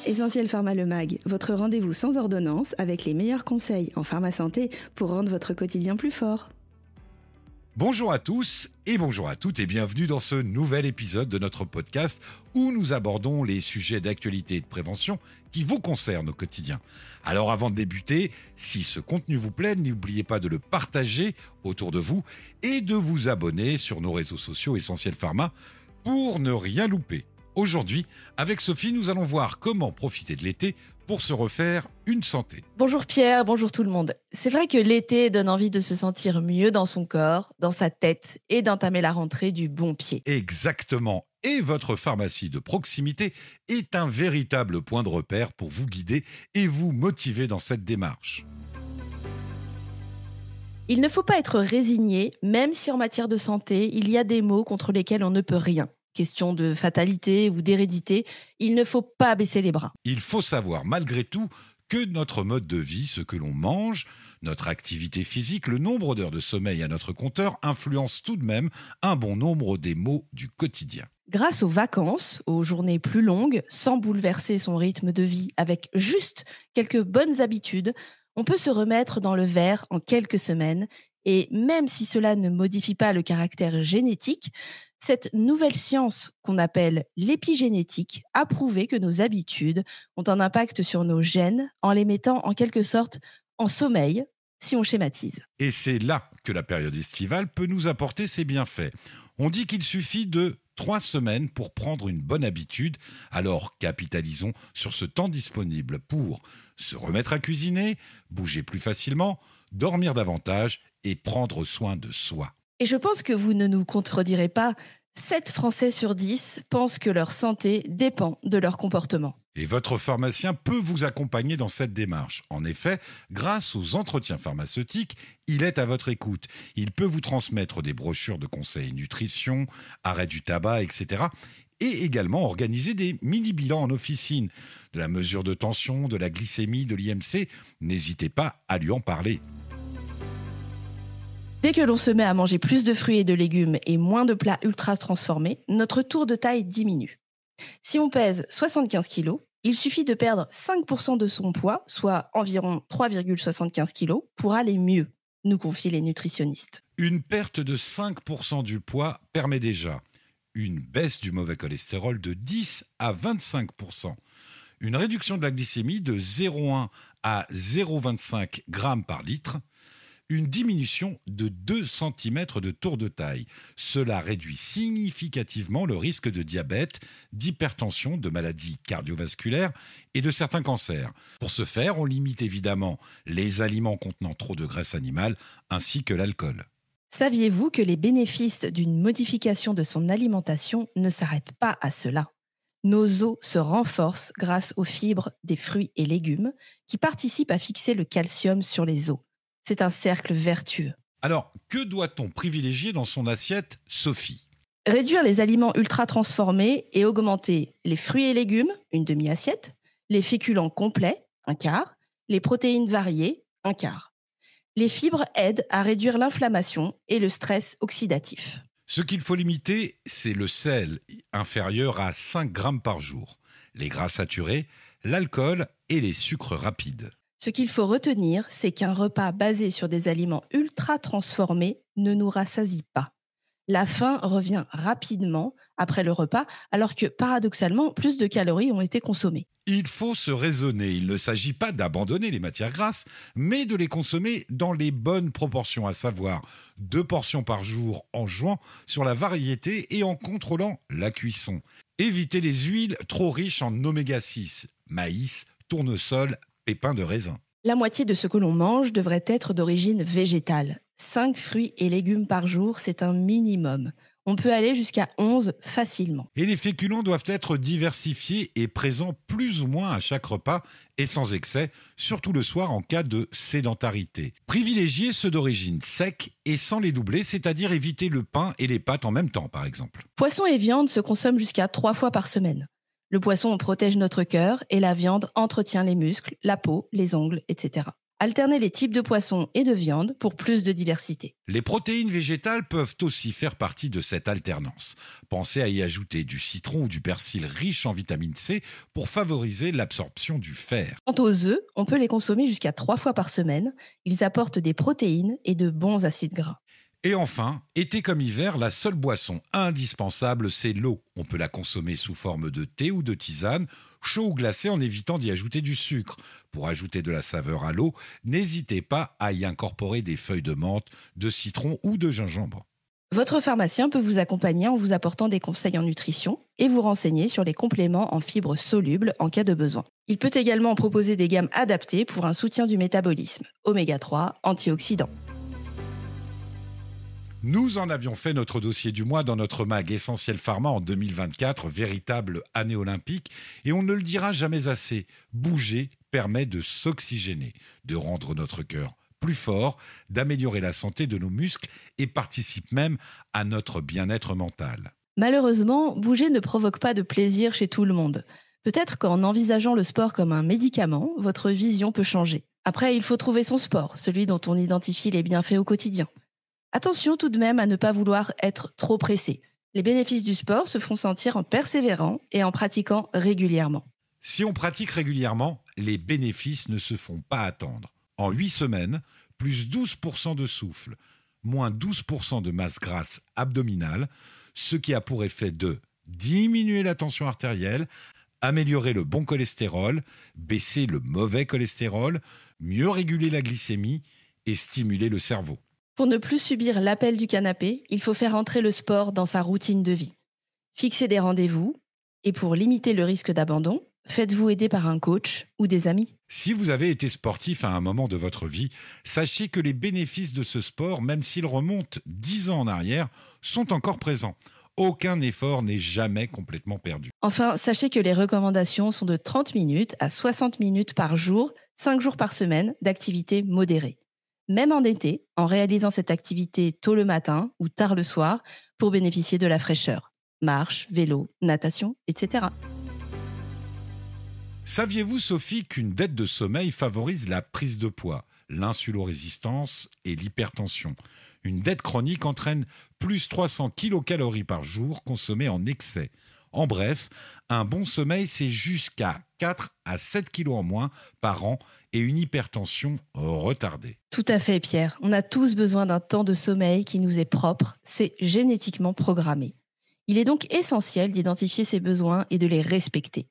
Essentiel Pharma Le Mag, votre rendez-vous sans ordonnance avec les meilleurs conseils en pharma santé pour rendre votre quotidien plus fort. Bonjour à tous et bonjour à toutes et bienvenue dans ce nouvel épisode de notre podcast où nous abordons les sujets d'actualité et de prévention qui vous concernent au quotidien. Alors avant de débuter, si ce contenu vous plaît, n'oubliez pas de le partager autour de vous et de vous abonner sur nos réseaux sociaux Essentiel Pharma pour ne rien louper. Aujourd'hui, avec Sophie, nous allons voir comment profiter de l'été pour se refaire une santé. Bonjour Pierre, bonjour tout le monde. C'est vrai que l'été donne envie de se sentir mieux dans son corps, dans sa tête et d'entamer la rentrée du bon pied. Exactement. Et votre pharmacie de proximité est un véritable point de repère pour vous guider et vous motiver dans cette démarche. Il ne faut pas être résigné, même si en matière de santé, il y a des maux contre lesquels on ne peut rien. Question de fatalité ou d'hérédité, il ne faut pas baisser les bras. Il faut savoir malgré tout que notre mode de vie, ce que l'on mange, notre activité physique, le nombre d'heures de sommeil à notre compteur influence tout de même un bon nombre des maux du quotidien. Grâce aux vacances, aux journées plus longues, sans bouleverser son rythme de vie, avec juste quelques bonnes habitudes, on peut se remettre dans le vert en quelques semaines. Et même si cela ne modifie pas le caractère génétique, cette nouvelle science qu'on appelle l'épigénétique a prouvé que nos habitudes ont un impact sur nos gènes en les mettant en quelque sorte en sommeil, si on schématise. Et c'est là que la période estivale peut nous apporter ses bienfaits. On dit qu'il suffit de 3 semaines pour prendre une bonne habitude, alors capitalisons sur ce temps disponible pour se remettre à cuisiner, bouger plus facilement, dormir davantage et prendre soin de soi. Et je pense que vous ne nous contredirez pas, 7 Français sur 10 pensent que leur santé dépend de leur comportement. Et votre pharmacien peut vous accompagner dans cette démarche. En effet, grâce aux entretiens pharmaceutiques, il est à votre écoute. Il peut vous transmettre des brochures de conseils nutrition, arrêt du tabac, etc. Et également organiser des mini-bilans en officine, de la mesure de tension, de la glycémie, de l'IMC. N'hésitez pas à lui en parler. Dès que l'on se met à manger plus de fruits et de légumes et moins de plats ultra transformés, notre tour de taille diminue. Si on pèse 75 kg, il suffit de perdre 5% de son poids, soit environ 3,75 kg, pour aller mieux, nous confient les nutritionnistes. Une perte de 5% du poids permet déjà une baisse du mauvais cholestérol de 10 à 25%, une réduction de la glycémie de 0,1 à 0,25 g par litre, une diminution de 2 cm de tour de taille. Cela réduit significativement le risque de diabète, d'hypertension, de maladies cardiovasculaires et de certains cancers. Pour ce faire, on limite évidemment les aliments contenant trop de graisse animale ainsi que l'alcool. Saviez-vous que les bénéfices d'une modification de son alimentation ne s'arrêtent pas à cela ? Nos os se renforcent grâce aux fibres des fruits et légumes qui participent à fixer le calcium sur les os. C'est un cercle vertueux. Alors, que doit-on privilégier dans son assiette, Sophie ? Réduire les aliments ultra transformés et augmenter les fruits et légumes, une demi-assiette, les féculents complets, un quart, les protéines variées, un quart. Les fibres aident à réduire l'inflammation et le stress oxydatif. Ce qu'il faut limiter, c'est le sel, inférieur à 5 grammes par jour, les gras saturés, l'alcool et les sucres rapides. Ce qu'il faut retenir, c'est qu'un repas basé sur des aliments ultra transformés ne nous rassasie pas. La faim revient rapidement après le repas, alors que paradoxalement, plus de calories ont été consommées. Il faut se raisonner. Il ne s'agit pas d'abandonner les matières grasses, mais de les consommer dans les bonnes proportions, à savoir 2 portions par jour en jouant sur la variété et en contrôlant la cuisson. Évitez les huiles trop riches en oméga 6, maïs, tournesol, pépins de raisin. La moitié de ce que l'on mange devrait être d'origine végétale. 5 fruits et légumes par jour, c'est un minimum. On peut aller jusqu'à 11 facilement. Et les féculents doivent être diversifiés et présents plus ou moins à chaque repas et sans excès, surtout le soir en cas de sédentarité. Privilégiez ceux d'origine sec et sans les doubler, c'est-à-dire éviter le pain et les pâtes en même temps, par exemple. Poisson et viande se consomment jusqu'à 3 fois par semaine. Le poisson protège notre cœur et la viande entretient les muscles, la peau, les ongles, etc. Alternez les types de poissons et de viande pour plus de diversité. Les protéines végétales peuvent aussi faire partie de cette alternance. Pensez à y ajouter du citron ou du persil riche en vitamine C pour favoriser l'absorption du fer. Quant aux œufs, on peut les consommer jusqu'à 3 fois par semaine. Ils apportent des protéines et de bons acides gras. Et enfin, été comme hiver, la seule boisson indispensable, c'est l'eau. On peut la consommer sous forme de thé ou de tisane, chaud ou glacé en évitant d'y ajouter du sucre. Pour ajouter de la saveur à l'eau, n'hésitez pas à y incorporer des feuilles de menthe, de citron ou de gingembre. Votre pharmacien peut vous accompagner en vous apportant des conseils en nutrition et vous renseigner sur les compléments en fibres solubles en cas de besoin. Il peut également proposer des gammes adaptées pour un soutien du métabolisme, oméga 3, antioxydants. Nous en avions fait notre dossier du mois dans notre mag Essentiel Pharma en 2024, véritable année olympique, et on ne le dira jamais assez, bouger permet de s'oxygéner, de rendre notre cœur plus fort, d'améliorer la santé de nos muscles et participe même à notre bien-être mental. Malheureusement, bouger ne provoque pas de plaisir chez tout le monde. Peut-être qu'en envisageant le sport comme un médicament, votre vision peut changer. Après, il faut trouver son sport, celui dont on identifie les bienfaits au quotidien. Attention tout de même à ne pas vouloir être trop pressé. Les bénéfices du sport se font sentir en persévérant et en pratiquant régulièrement. Si on pratique régulièrement, les bénéfices ne se font pas attendre. En 8 semaines, plus 12% de souffle, moins 12% de masse grasse abdominale, ce qui a pour effet de diminuer la tension artérielle, améliorer le bon cholestérol, baisser le mauvais cholestérol, mieux réguler la glycémie et stimuler le cerveau. Pour ne plus subir l'appel du canapé, il faut faire entrer le sport dans sa routine de vie. Fixez des rendez-vous et pour limiter le risque d'abandon, faites-vous aider par un coach ou des amis. Si vous avez été sportif à un moment de votre vie, sachez que les bénéfices de ce sport, même s'ils remontent 10 ans en arrière, sont encore présents. Aucun effort n'est jamais complètement perdu. Enfin, sachez que les recommandations sont de 30 minutes à 60 minutes par jour, 5 jours par semaine d'activité modérée. Même en été, en réalisant cette activité tôt le matin ou tard le soir pour bénéficier de la fraîcheur. Marche, vélo, natation, etc. Saviez-vous, Sophie, qu'une dette de sommeil favorise la prise de poids, l'insulorésistance et l'hypertension? Une dette chronique entraîne plus 300 kilocalories par jour consommées en excès. En bref, un bon sommeil, c'est jusqu'à 4 à 7 kilos en moins par an et une hypertension retardée. Tout à fait, Pierre. On a tous besoin d'un temps de sommeil qui nous est propre. C'est génétiquement programmé. Il est donc essentiel d'identifier ses besoins et de les respecter.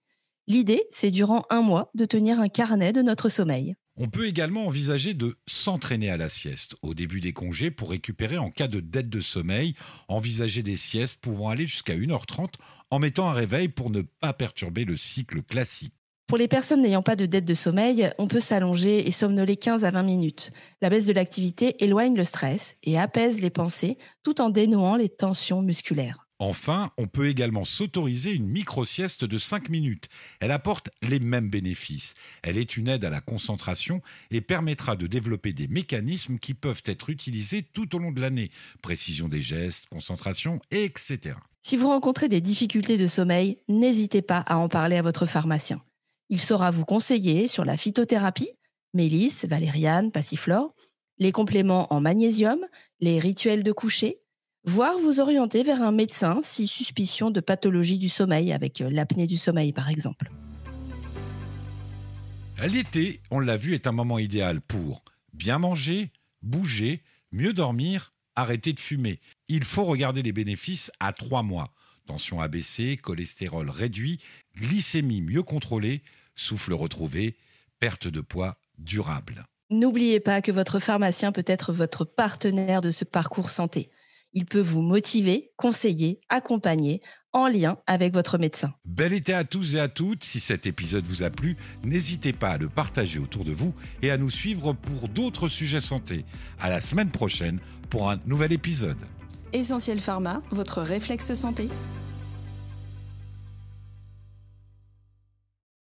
L'idée, c'est durant 1 mois de tenir un carnet de notre sommeil. On peut également envisager de s'entraîner à la sieste au début des congés pour récupérer en cas de dette de sommeil. Envisager des siestes pouvant aller jusqu'à 1h30 en mettant un réveil pour ne pas perturber le cycle classique. Pour les personnes n'ayant pas de dette de sommeil, on peut s'allonger et somnoler 15 à 20 minutes. La baisse de l'activité éloigne le stress et apaise les pensées tout en dénouant les tensions musculaires. Enfin, on peut également s'autoriser une micro-sieste de 5 minutes. Elle apporte les mêmes bénéfices. Elle est une aide à la concentration et permettra de développer des mécanismes qui peuvent être utilisés tout au long de l'année. Précision des gestes, concentration, etc. Si vous rencontrez des difficultés de sommeil, n'hésitez pas à en parler à votre pharmacien. Il saura vous conseiller sur la phytothérapie, mélisse, valériane, passiflore, les compléments en magnésium, les rituels de coucher, voire vous orienter vers un médecin si suspicion de pathologie du sommeil, avec l'apnée du sommeil par exemple. L'été, on l'a vu, est un moment idéal pour bien manger, bouger, mieux dormir, arrêter de fumer. Il faut regarder les bénéfices à 3 mois. Tension abaissée, cholestérol réduit, glycémie mieux contrôlée, souffle retrouvé, perte de poids durable. N'oubliez pas que votre pharmacien peut être votre partenaire de ce parcours santé. Il peut vous motiver, conseiller, accompagner en lien avec votre médecin. Bel été à tous et à toutes. Si cet épisode vous a plu, n'hésitez pas à le partager autour de vous et à nous suivre pour d'autres sujets santé. À la semaine prochaine pour un nouvel épisode. Essentiel Pharma, votre réflexe santé.